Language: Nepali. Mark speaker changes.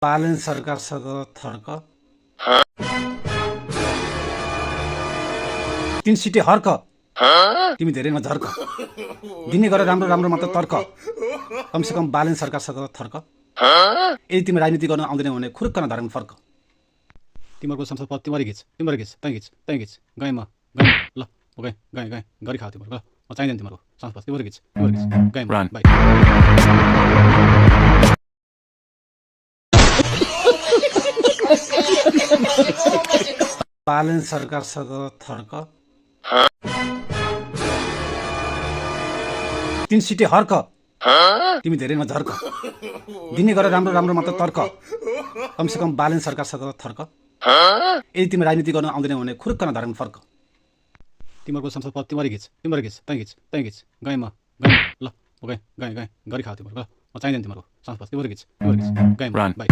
Speaker 1: बालन सरकारसँग थर्क 3 सिटे हर्क तिमी धेरै नझर्क दिने गरेर राम्रो राम्रो मात्र तर्क कमसेकम बालन सरकारसँग थर्क यदि तिमी राजनीति गर्न आउँदैन भने खुर्क नधर्म फर्क तिमीहरूको संसद पद तिमीहरू खिच तँ खिच गएँ म ल गएँ गरी खाऊ तिमीहरू ल म चाहिँदैन तिमीहरूको संसद पद तिमीहरू खिच गएँ बाई बालन सरकारसँग थर्क 3 सिटे हर्क तिमी धेरै नझर्क दिने गरेर राम्रो राम्रो मात्र तर्क कमसेकम बालन सरकारसँग थर्क यदि तिमी राजनीति गर्न आउँदैन भने खुर्क नधर्म फर्क तिमीहरूको संसद पद तिमीहरू खिच तँ खिच गएँ म ल गएँ गरी खाऊ तिमीहरू ल म चाहिँदैन तिमीहरूको संसद पद तिमीहरू खिच गएँ बाई